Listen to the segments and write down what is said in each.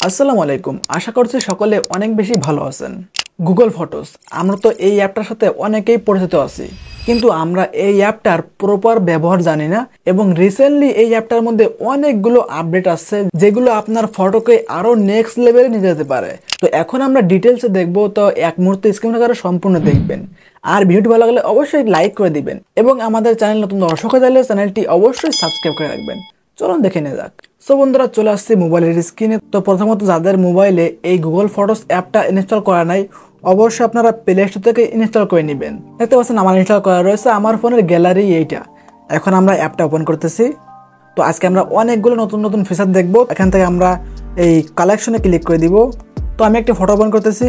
আসসালামু আলাইকুম। আশা করছি সকলে অনেক বেশি ভালো আছেন। গুগল ফটোস, আমরা তো এই অ্যাপটার সাথে অনেকেই পরিচিত আছি, কিন্তু আমরা এই অ্যাপটার প্রপার ব্যবহার জানি না। এবং রিসেন্টলি এই অ্যাপটার মধ্যে অনেকগুলো আপডেট আসছে যেগুলো আপনার ফটোকে আরো নেক্সট লেভেলে নিয়ে যেতে পারে। তো এখন আমরা ডিটেলসে দেখবো, তো এক মুহূর্তে স্ক্রিন করে সম্পূর্ণ দেখবেন। আর ভিডিওটি ভালো লাগলে অবশ্যই লাইক করে দিবেন এবং আমাদের চ্যানেল নতুন দর্শক হয়ে গেলে চ্যানেলটি অবশ্যই সাবস্ক্রাইব করে রাখবেন। চলুন দেখে নিয়ে যাক। সো বন্ধুরা, চলে আসছি মোবাইলের স্ক্রিনে। তো প্রথমত যাদের মোবাইলে এই গুগল ফটোস অ্যাপটা ইনস্টল করা নাই, অবশ্যই আপনারা প্লে স্টোর থেকে ইনস্টল করে নেবেন। দেখতে পাচ্ছেন আমার ইনস্টল করা রয়েছে, আমার ফোনের গ্যালারি এইটা। এখন আমরা অ্যাপটা ওপেন করতেছি। তো আজকে আমরা অনেকগুলো নতুন নতুন ফিচার দেখবো। এখান থেকে আমরা এই কালেকশনে ক্লিক করে দিব। তো আমি একটা ফটো ওপেন করতেছি।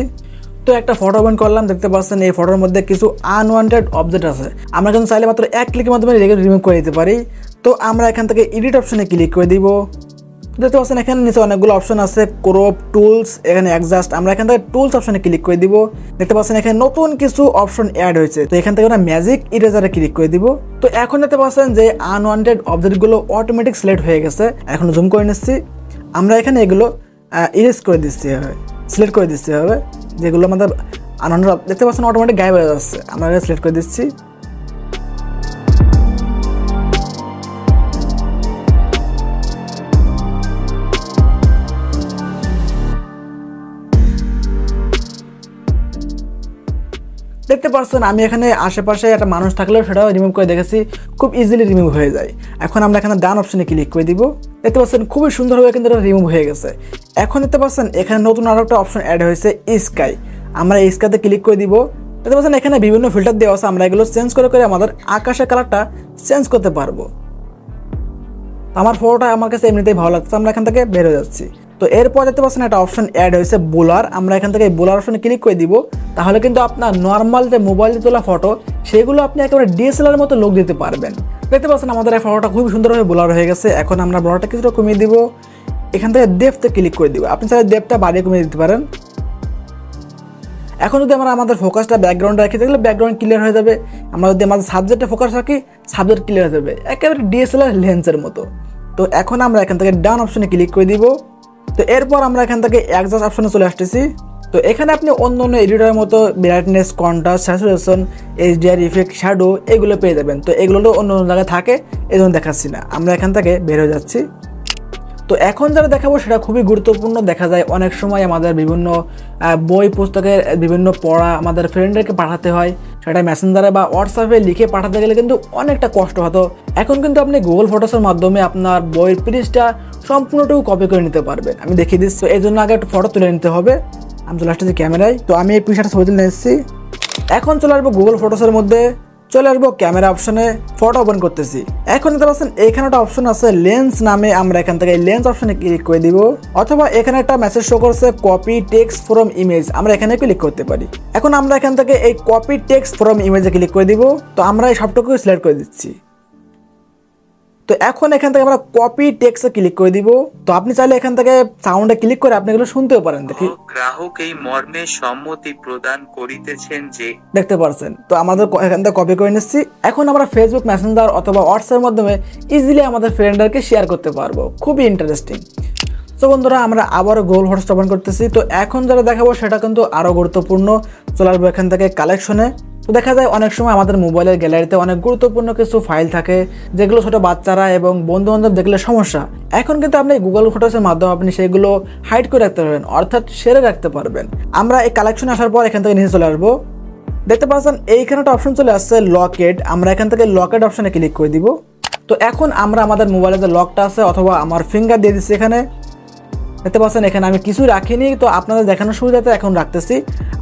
তো একটা ফটো ওপেন করলাম, দেখতে পাচ্ছেন এই ফটোর মধ্যে কিছু আনওয়ান্টেড অবজেক্ট আছে। আমরা কিন্তু চাইলে মাত্র এক ক্লিকের মাধ্যমে রিমুভ করে দিতে পারি। তো আমরা এখান থেকে এডিট অপশনে ক্লিক করে দিব। দেখতে পাচ্ছেন এখানে নিচে অনেকগুলো অপশন আছে, ক্রপ, টুলস, এখানে অ্যাডজাস্ট। আমরা এখান থেকে টুলস অপশনে ক্লিক করে দিব। দেখতে পাচ্ছেন এখানে নতুন কিছু অপশন অ্যাড হয়েছে। তো এখান থেকে আমরা ম্যাজিক ইরেজারে ক্লিক করে দিব। তো এখন দেখতে পাচ্ছেন যে আনওয়ান্টেড অবজেক্টগুলো অটোমেটিক সিলেক্ট হয়ে গেছে। এখন জুম করে নিচ্ছি, আমরা এখানে এগুলো ইরেজ করে দিচ্ছি হবে, সিলেক্ট করে দিচ্ছি হবে। যেগুলো আমাদের আনওয়ান্টেড দেখতে পাচ্ছেন অটোমেটিক গায়েব হয়ে যাচ্ছে, আমরা সিলেক্ট করে দিচ্ছি। দেখতে পাচ্ছেন আমি এখানে আশেপাশে একটা মানুষ থাকলেও সেটাও রিমুভ করে দেখেছি, খুব ইজিলি রিমুভ হয়ে যায়। এখন আমরা এখানে ডান অপশনে ক্লিক করে দিব। দেখতে পাচ্ছেন খুবই সুন্দরভাবে কিন্তু এটা রিমুভ হয়ে গেছে। এখন দেখতে পাচ্ছেন এখানে নতুন আরো একটা অপশন অ্যাড হয়েছে, স্কাই। আমরা এই স্কাইতে ক্লিক করে দিব। দেখতে পাচ্ছেন এখানে বিভিন্ন ফিল্টার দেওয়া আছে, আমরা এগুলো চেঞ্জ করে করে আমাদের আকাশের কালারটা চেঞ্জ করতে পারবো। আমার ফটোটা আমার কাছে এমনিতেই ভালো লাগছে, আমরা এখান থেকে বের হয়ে যাচ্ছি। তো এরপর দেখতে পাচ্ছেন একটা অপশন অ্যাড হয়েছে বোলার। আমরা এখান থেকে বোলার অপশনে ক্লিক করে দিব। তাহলে কিন্তু আপনার নর্মাল যে মোবাইলে তোলা ফটো সেগুলো আপনি একেবারে ডিএসএলআর মতো লুক দিতে পারবেন। দেখতে পাচ্ছেন আমাদের এই ফটোটা খুব সুন্দরভাবে বোলার হয়ে গেছে। এখন আমরা ব্লারটা কিছুটা কমিয়ে দিব। এখান থেকে ডেপথে ক্লিক করে দিব। আপনি চাইলে ডেপথটা বাড়িয়ে কমিয়ে দিতে পারেন। এখন যদি আমরা আমাদের ফোকাসটা ব্যাকগ্রাউন্ডে রাখি তাহলে ব্যাকগ্রাউন্ড ক্লিয়ার হয়ে যাবে। আমরা যদি আমাদের সাবজেক্টে ফোকাস রাখি সাবজেক্ট ক্লিয়ার হয়ে যাবে, একেবারে ডিএসএলআর লেন্সের মতো। তো এখন আমরা এখান থেকে ডান অপশনে ক্লিক করে দিব। তো এরপর আমরা এখান থেকে অ্যাডজাস্ট অপশনে চলে আসতেছি। তো এখানে আপনি অন্য অন্য এডিটরের মতো brightness, contrast, saturation, HDR, effect, shadow এগুলো পেয়ে যাবেন। তো এগুলো তো অন্য অন্য জায়গায় থাকে, এই জন্য দেখাচ্ছি না। আমরা এখান থেকে বের হয়ে যাচ্ছি। তো এখন যারা দেখাবো সেটা খুবই গুরুত্বপূর্ণ। দেখা যায় অনেক সময় আমাদের বিভিন্ন বই পুস্তকের বিভিন্ন পড়া আমাদের ফ্রেন্ডদেরকে পাঠাতে হয়, সেটা মেসেঞ্জারে বা হোয়াটসঅ্যাপে লিখে পাঠাতে গেলে কিন্তু অনেকটা কষ্ট হতো। এখন কিন্তু আপনি গুগল ফটোসের মাধ্যমে আপনার বইয়ের পেজটা সম্পূর্ণটুকু কপি করে নিতে পারবেন। আমি দেখিয়ে দিচ্ছি। এই জন্য আগে একটা ফটো তুলে নিতে হবে। আমি চলে আসতেছি ক্যামেরায়। তো আমি এই পিকচারটা ছবি তুলে এসেছি। এখন চলে আসবো গুগল ফটোসের মধ্যে, চলে আসবো ক্যামেরা অপশনে, ফটো ওপেন করতেছি। এখন দেখতে পাচ্ছেন এখানে একটা অপশন আছে লেন্স নামে, আমরা এখান থেকে লেন্স অপশনে ক্লিক করে দিব। অথবা এখানে একটা মেসেজ শো করছে কপি টেক্সট ফ্রম ইমেজ, আমরা এখানে ক্লিক করতে পারি। এখন আমরা এখান থেকে এই কপি টেক্সট ফ্রম ইমেজে ক্লিক করে দিব। তো আমরা এই সবটুকু সিলেক্ট করে দিচ্ছি। তো এখন এখান থেকে আমরা কপি টেক্সটে ক্লিক করে দিব। তো আপনি চাইলে এখান থেকে সাউন্ডে ক্লিক করে আপনি এগুলো শুনতেও পারেন। দেখি গ্রাহক এই মর্মে সম্মতি প্রদান করিতেছেন যে, দেখতে পাচ্ছেন। তো আমাদের এখান থেকে কপি করে নিচ্ছি। এখন আমরা ফেসবুক, মেসেঞ্জার অথবা হোয়াটসঅ্যাপের মাধ্যমে ইজিলি আমাদের ফ্রেন্ডদেরকে শেয়ার করতে পারবো। খুবই ইন্টারেস্টিং। তো বন্ধুরা, আমরা আবারও গুগল ফটোস ওপেন করতেছি। তো এখন যারা দেখাবো সেটা কিন্তু আরও গুরুত্বপূর্ণ। চলে আসবো এখান থেকে কালেকশনে। তো দেখা যায় অনেক সময় আমাদের মোবাইলের গ্যালারিতে অনেক গুরুত্বপূর্ণ কিছু ফাইল থাকে যেগুলো ছোটো বাচ্চারা এবং বন্ধু বান্ধব দেখলে সমস্যা। এখন কিন্তু আপনি গুগল ফটোসের মাধ্যমে আপনি সেগুলো হাইড করে রাখতে পারবেন, অর্থাৎ সেরে রাখতে পারবেন। আমরা এই কালেকশনে আসার পর এখান থেকে নিচে চলে আসবো। দেখতে পাচ্ছেন এইখানে একটা অপশন চলে আসছে লকেট। আমরা এখান থেকে লকেট অপশনে ক্লিক করে দিব। তো এখন আমরা আমাদের মোবাইলে যে লকটা আছে অথবা আমার ফিঙ্গার দিয়ে দিচ্ছি এখানে। দেখতে পাচ্ছেন এখানে আমি কিছু রাখিনি, তো আপনাদের দেখানোর সুবিধাতে এখন রাখতেছি।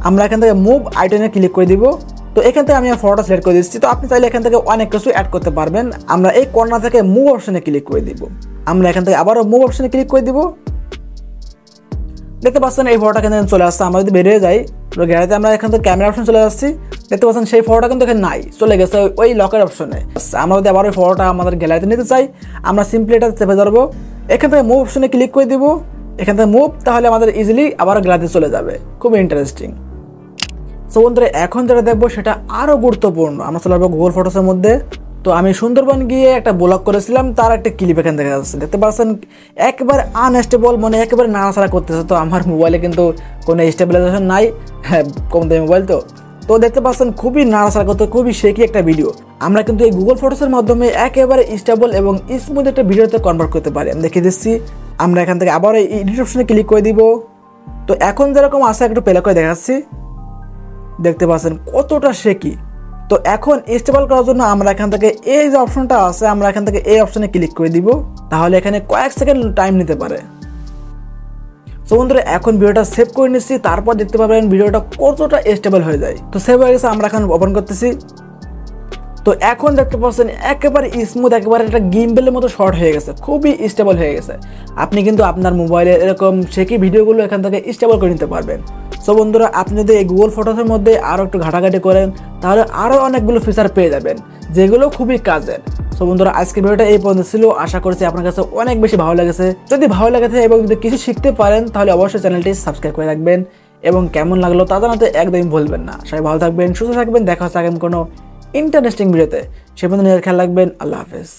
আমরা এখান থেকে মুভ আইটেনে ক্লিক করে দিব। তো এখান থেকে আমি ফটোটা সিলেক্ট করে দিচ্ছি। তো আপনি চাইলে এখান থেকে অনেক কিছু অ্যাড করতে পারবেন। আমরা এই কর্নার থেকে মুভ অপশনে ক্লিক করে দিব। আমরা এখান থেকে আবারও মুভ অপশনে ক্লিক করে দিব। দেখতে পাচ্ছেন এই ফটোটা কিন্তু চলে আসছে। আমরা যদি বেরিয়ে যাই গ্যালারিতে, আমরা এখান থেকে ক্যামেরা অপশন চলে আসছি। দেখতে পাচ্ছেন সেই ফটোটা কিন্তু এখানে নাই, চলে গেছে ওই লকের অপশনে। আমরা যদি আবার ওই ফটোটা আমাদের গ্যালারিতে নিতে চাই, আমরা সিম্পলি এটা চেপে ধরবো, এখান থেকে মুভ অপশনে ক্লিক করে দিব। এখান থেকে মুভ, তাহলে আমাদের ইজিলি আবার গ্যালারিতে চলে যাবে। খুব ইন্টারেস্টিং। সো বন্ধুরা, এখন যেটা দেখবো সেটা আরও গুরুত্বপূর্ণ। আমরা চলে যাবো গুগল ফটোসের মধ্যে। তো তো আমি সুন্দরবন গিয়ে একটা ব্লগ করেছিলাম, তার একটা ক্লিপ এখানে দেখা যাচ্ছে, দেখতে পাচ্ছেন একেবারে আনস্টেবল, মানে একেবারে নাড়াচাড়া করতেছে। তো আমার মোবাইলে কিন্তু কোনো স্টেবিলাইজেশন নাই, হ্যাঁ কম দামি মোবাইল তো দেখতে পাচ্ছেন খুবই নাড়াচাড়া করতে, খুবই শেকি একটা ভিডিও। আমরা কিন্তু এই গুগল ফটোসের মাধ্যমে একেবারে স্টেবল এবং স্মুথ একটা ভিডিওতে কনভার্ট করতে পারি। আমি দেখিয়ে দিচ্ছি, আমরা এখান থেকে আবার এই এডিট অপশনে ক্লিক করে দিব। তো এখন যেরকম আছে একটু প্লে করে দেখাচ্ছি, দেখতে পাচ্ছেন কতটা শেকি। তো এখন স্টেবল করার জন্য আমরা এখান থেকে এই যে অপশনটা আছে, আমরা এখান থেকে এই অপশনে ক্লিক করে দিব, তাহলে এখানে কয়েক সেকেন্ড টাইম নিতে পারে। তো বন্ধুরা এখন ভিডিওটা সেভ করে নিচ্ছি, তারপর দেখতে পাবেন ভিডিওটা কতটা স্টেবল হয়ে যায়। তো সেভ হয়ে গেছে, আমরা এখন ওপেন করতেছি। তো এখন দেখতে পাচ্ছেন একেবারে স্মুথ, একেবারে একটা গিম্বেলের মতো শর্ট হয়ে গেছে, খুবই স্টেবল হয়ে গেছে। আপনি কিন্তু আপনার মোবাইলে এরকম শেকি ভিডিওগুলো এখান থেকে স্টেবল করে নিতে পারবেন। সো বন্ধুরা আপনি যদি এই গুগল ফটোসের মধ্যে আরও একটু ঘাটাঘাটি করেন, তাহলে আরও অনেকগুলো ফিচার পেয়ে যাবেন, যেগুলো খুবই কাজের। সো বন্ধুরা আজকের ভিডিওটা এই পর্যন্ত ছিল, আশা করছি আপনার কাছে অনেক বেশি ভালো লেগেছে। যদি ভালো লেগেছে এবং যদি কিছু শিখতে পারেন, তাহলে অবশ্যই চ্যানেলটি সাবস্ক্রাইব করে রাখবেন এবং কেমন লাগলো তা জানাতে একদমই ভুলবেন না। সবাই ভালো থাকবেন, সুস্থ থাকবেন, দেখা হচ্ছে আগামী কোনো ইন্টারেস্টিং ভিডিওতে। সে পর্যন্ত নিজের খেয়াল রাখবেন। আল্লাহ হাফেজ।